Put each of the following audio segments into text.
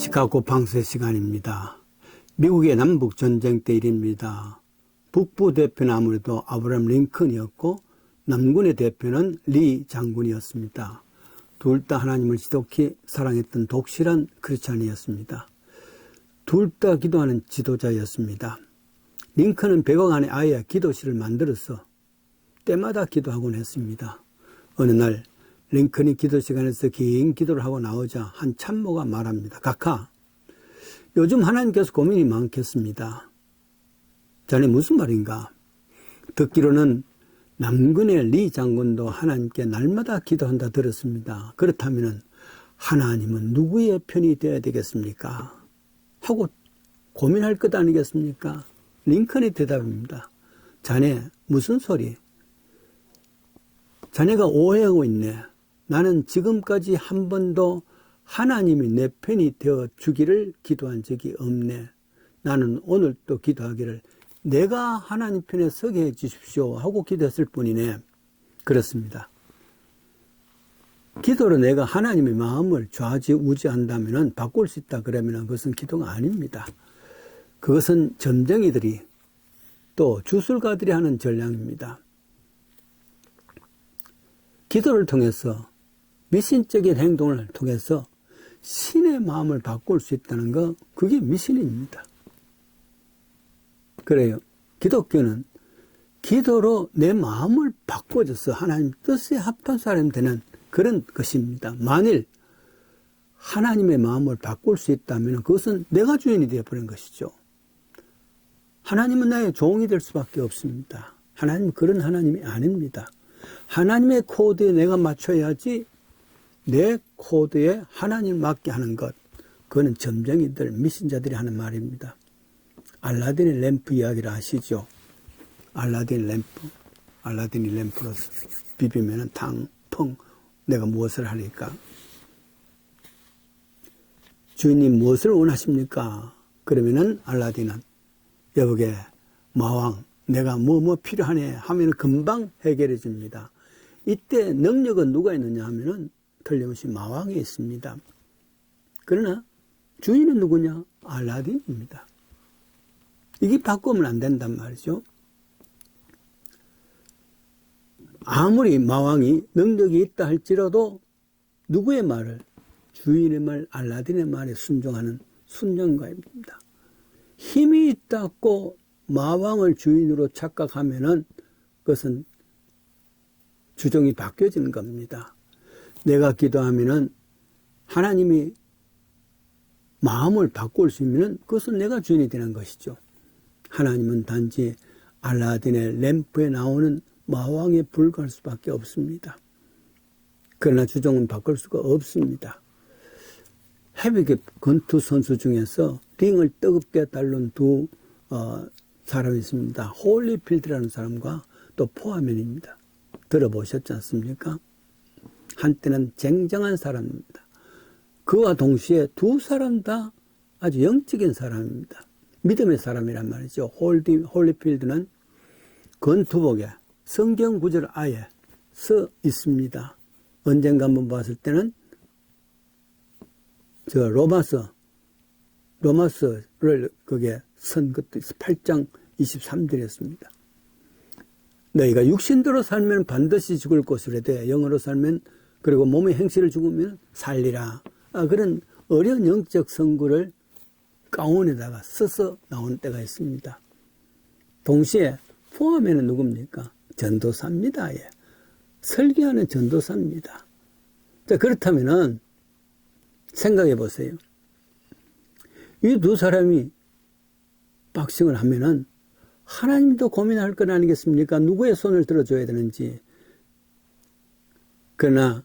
시카고 방세 시간입니다. 미국의 남북전쟁 때 일입니다. 북부 대표는 아무래도 아브라함 링컨이었고 남군의 대표는 리 장군이었습니다. 둘 다 하나님을 지독히 사랑했던 독실한 크리스찬이었습니다. 둘 다 기도하는 지도자였습니다. 링컨은 백악 안에 아예 기도실을 만들어서 때마다 기도하곤 했습니다. 어느 날 링컨이 기도 시간에서 긴 기도를 하고 나오자 한 참모가 말합니다. 각하, 요즘 하나님께서 고민이 많겠습니다. 자네 무슨 말인가? 듣기로는 남군의 리 장군도 하나님께 날마다 기도한다 들었습니다. 그렇다면 하나님은 누구의 편이 되어야 되겠습니까? 하고 고민할 것 아니겠습니까? 링컨의 대답입니다. 자네 무슨 소리? 자네가 오해하고 있네. 나는 지금까지 한 번도 하나님이 내 편이 되어 주기를 기도한 적이 없네. 나는 오늘 또 기도하기를 내가 하나님 편에 서게 해 주십시오 하고 기도했을 뿐이네. 그렇습니다. 기도로 내가 하나님의 마음을 좌지우지한다면 바꿀 수 있다 그러면 그것은 기도가 아닙니다. 그것은 점쟁이들이 또 주술가들이 하는 전략입니다. 기도를 통해서 미신적인 행동을 통해서 신의 마음을 바꿀 수 있다는 거, 그게 미신입니다. 그래요. 기독교는 기도로 내 마음을 바꿔줘서 하나님 뜻에 합한 사람이 되는 그런 것입니다. 만일 하나님의 마음을 바꿀 수 있다면 그것은 내가 주인이 되어버린 것이죠. 하나님은 나의 종이 될 수밖에 없습니다. 하나님은 그런 하나님이 아닙니다. 하나님의 코드에 내가 맞춰야지 내 코드에 하나님을 맞게 하는 것, 그거는 점쟁이들, 미신자들이 하는 말입니다. 알라딘의 램프 이야기를 아시죠? 알라딘 램프, 알라딘이 램프로 비비면 탕 내가 무엇을 하니까 주인님 무엇을 원하십니까? 그러면은 알라딘은 여보게 마왕 내가 뭐 필요하네 하면 금방 해결해 줍니다. 이때 능력은 누가 있느냐 하면은 틀림없이 마왕이 있습니다. 그러나 주인은 누구냐? 알라딘입니다. 이게 바꾸면 안 된단 말이죠. 아무리 마왕이 능력이 있다 할지라도 누구의 말을? 주인의 말, 알라딘의 말에 순종하는 순종가입니다. 힘이 있다고 마왕을 주인으로 착각하면은 그것은 주종이 바뀌어지는 겁니다. 내가 기도하면은 하나님이 마음을 바꿀 수 있으면 그것은 내가 주인이 되는 것이죠. 하나님은 단지 알라딘의 램프에 나오는 마왕에 불과할 수밖에 없습니다. 그러나 주종은 바꿀 수가 없습니다. 헤비급 권투 선수 중에서 링을 뜨겁게 다룬 두 사람이 있습니다. 홀리필드라는 사람과 또 포아맨입니다. 들어보셨지 않습니까? 한때는 쟁쟁한 사람입니다. 그와 동시에 두 사람 다 아주 영적인 사람입니다. 믿음의 사람이란 말이죠. 홀리필드는 권투복에 성경 구절 아예 써 있습니다. 언젠가 한번 봤을 때는 저 로마서를 거기에 선 것도 8장 23절이었습니다. 너희가 육신대로 살면 반드시 죽을 것이라 돼. 영으로 살면 그리고 몸의 행실을 죽으면 살리라. 그런 어려운 영적 성구를 가운에다가 써서 나오는 때가 있습니다. 동시에 포함에는 누굽니까? 전도사입니다. 예. 설교하는 전도사입니다. 자, 그렇다면은 생각해 보세요. 이 두 사람이 박싱을 하면은 하나님도 고민할 건 아니겠습니까? 누구의 손을 들어줘야 되는지. 그러나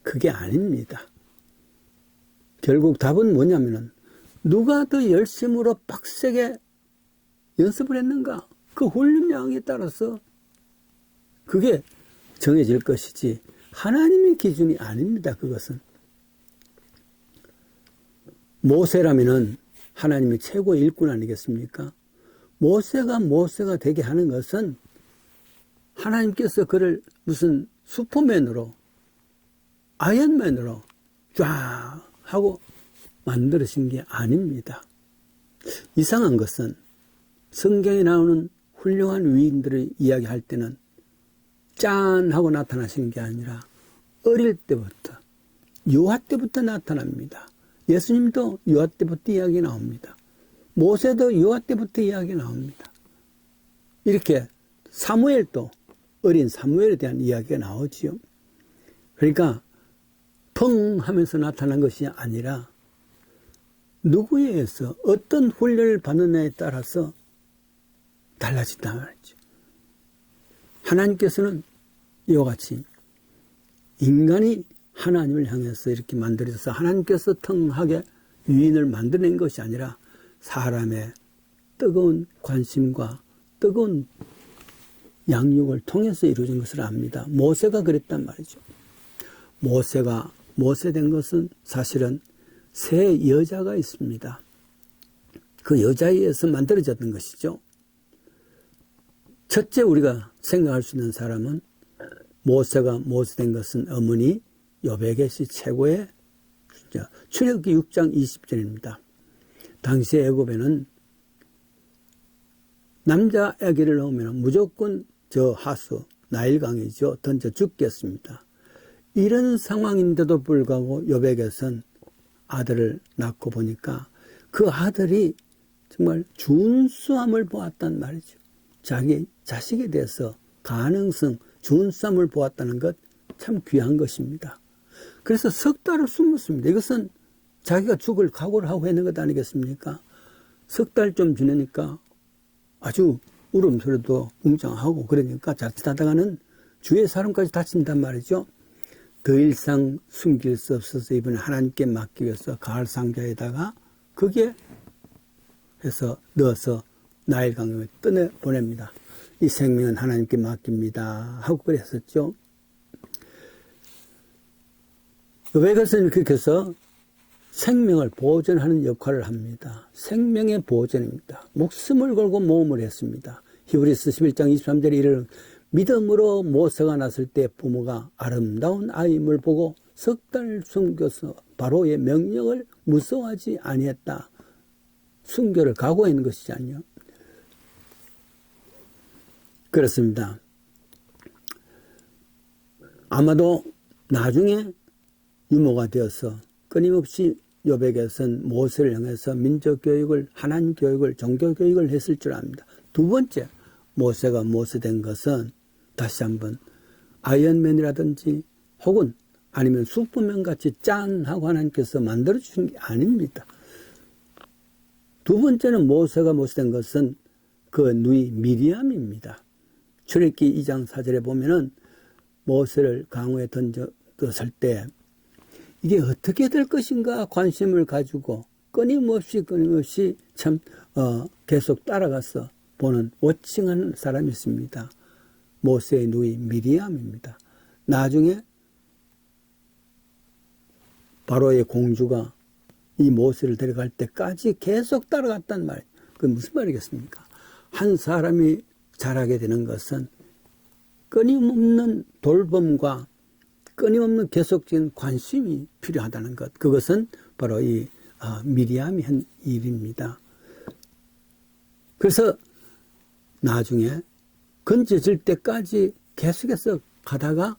그게 아닙니다. 결국 답은 뭐냐면은 누가 더 열심으로 빡세게 연습을 했는가? 그 훈련량에 따라서 그게 정해질 것이지 하나님의 기준이 아닙니다. 그것은. 모세라면은 하나님의 최고의 일꾼 아니겠습니까? 모세가 되게 하는 것은 하나님께서 그를 무슨 슈퍼맨으로 아이언맨으로 쫙 하고 만들으신 게 아닙니다. 이상한 것은 성경에 나오는 훌륭한 위인들을 이야기할 때는 짠 하고 나타나시는 게 아니라 어릴 때부터, 유아 때부터 나타납니다. 예수님도 유아 때부터 이야기 나옵니다. 모세도 유아 때부터 이야기 나옵니다. 이렇게 사무엘도 어린 사무엘에 대한 이야기가 나오지요. 그러니까 펑 하면서 나타난 것이 아니라 누구에 의해서 어떤 훈련을 받느냐에 따라서 달라진단 말이죠. 하나님께서는 이와 같이 인간이 하나님을 향해서 이렇게 만들어져서 하나님께서 텅하게 유인을 만들어낸 것이 아니라 사람의 뜨거운 관심과 뜨거운 양육을 통해서 이루어진 것을 압니다. 모세가 그랬단 말이죠. 모세가 모세된 것은 사실은 세 여자가 있습니다. 그 여자에 의해서 만들어졌던 것이죠. 첫째 우리가 생각할 수 있는 사람은 모세가 모세된 것은 어머니 요베겟이 최고의 출애굽기 6장 20절입니다. 당시 애굽에는 남자 아기를 낳으면 무조건 저 하수 나일강이죠. 던져 죽겠습니다. 이런 상황인데도 불구하고 요베겟은 아들을 낳고 보니까 그 아들이 정말 준수함을 보았단 말이죠. 자기 자식에 대해서 가능성, 준수함을 보았다는 것 참 귀한 것입니다. 그래서 석 달을 숨었습니다. 이것은 자기가 죽을 각오를 하고 있는 것 아니겠습니까? 석 달 좀 지나니까 아주 울음소리도 웅장하고 그러니까 자칫하다가는 주위의 사람까지 다친단 말이죠. 더 이상 숨길 수 없어서 이번에 하나님께 맡기 위해서 가을 상자에다가 거기에 해서 넣어서 나일강에 떠내보냅니다. 이 생명은 하나님께 맡깁니다 하고 그랬었죠. 왜 그것은 그렇게 해서 생명을 보존하는 역할을 합니다. 생명의 보존입니다. 목숨을 걸고 모험을 했습니다. 히브리서 11장 23절에 이르는 믿음으로 모세가 났을 때 부모가 아름다운 아임을 보고 석 달 숨겨서 바로의 명령을 무서워하지 아니했다. 순교를 각오한 것이지 않요. 그렇습니다. 아마도 나중에 유모가 되어서 끊임없이 요백에선 모세를 향해서 민족교육을, 하나님 교육을, 종교교육을 했을 줄 압니다. 두 번째, 모세가 모세된 것은 다시 한번 아이언맨이라든지 혹은 아니면 슈퍼맨같이 짠 하고 하나님께서 만들어주신 게 아닙니다. 두 번째는 모세가 모세된 것은 그 누이 미리암입니다. 출애굽기 2장 4절에 보면은 모세를 강우에 던졌을 때 이게 어떻게 될 것인가 관심을 가지고 끊임없이 참 계속 따라가서 보는 워칭하는 사람이 있습니다. 모세의 누이 미리암입니다. 나중에 바로의 공주가 이 모세를 데려갈 때까지 계속 따라갔단 말이에요. 그게 무슨 말이겠습니까? 한 사람이 잘하게 되는 것은 끊임없는 돌봄과 끊임없는 계속적인 관심이 필요하다는 것. 그것은 바로 이 미리암이 한 일입니다. 그래서 나중에 건져질 때까지 계속해서 가다가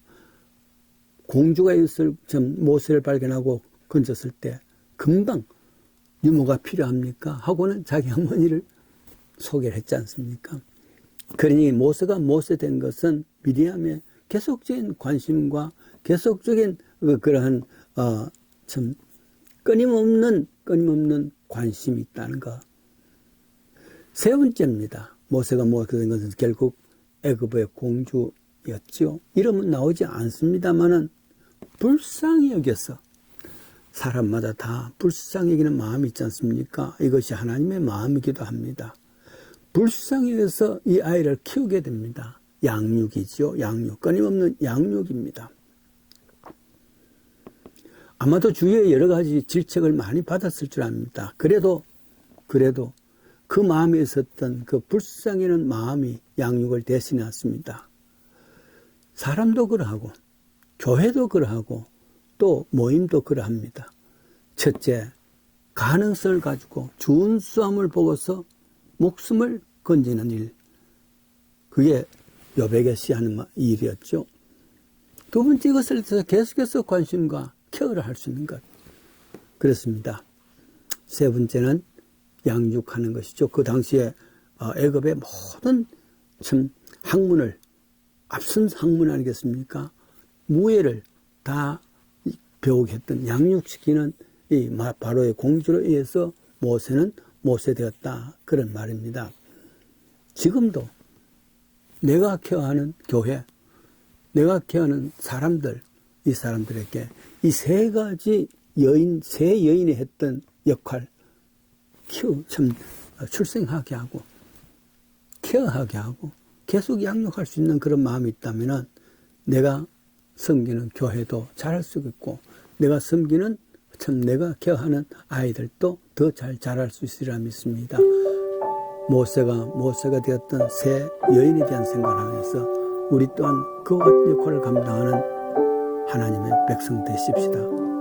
공주가 있을 모세를 발견하고 건졌을 때 금방 유모가 필요합니까? 하고는 자기 어머니를 소개를 했지 않습니까? 그러니 모세가 모세된 것은 미리암의 계속적인 관심과 계속적인 그러한 참 끊임없는 관심이 있다는 것. 세 번째입니다. 모세가 모세된 것은 결국 애굽의 공주였죠. 이름은 나오지 않습니다만은 불쌍히 여겨서 사람마다 다 불쌍히 여기는 마음이 있지 않습니까? 이것이 하나님의 마음이기도 합니다. 불쌍히 여겨서 이 아이를 키우게 됩니다. 양육이죠. 양육. 끊임없는 양육입니다. 아마도 주위에 여러 가지 질책을 많이 받았을 줄 압니다. 그래도 그 마음에 있었던 그 불쌍히는 마음이 양육을 대신했습니다. 사람도 그러하고 교회도 그러하고 또 모임도 그러합니다. 첫째, 가능성을 가지고 준수함을 보고서 목숨을 건지는 일. 그게 요백의 시하는 일이었죠. 두 번째, 이것을 통해서 계속해서 관심과 케어를 할 수 있는 것. 그렇습니다. 세 번째는 양육하는 것이죠. 그 당시에 애굽의 모든 참 학문을, 앞선 학문 아니겠습니까? 무예를 다 배우게 했던, 양육시키는 이 바로의 공주로 의해서 모세는 모세되었다. 그런 말입니다. 지금도 내가 케어하는 교회, 내가 케어하는 사람들, 이 사람들에게 이 세 가지 세 여인이 했던 역할, 출생하게 하고, 케어하게 하고, 계속 양육할 수 있는 그런 마음이 있다면 내가 섬기는 교회도 잘할 수 있고, 내가 섬기는 내가 케어하는 아이들도 더 잘 자랄 수 있으리라 믿습니다. 모세가 되었던 새 여인에 대한 생각을 하면서 우리 또한 그와 같은 역할을 감당하는 하나님의 백성 되십시다.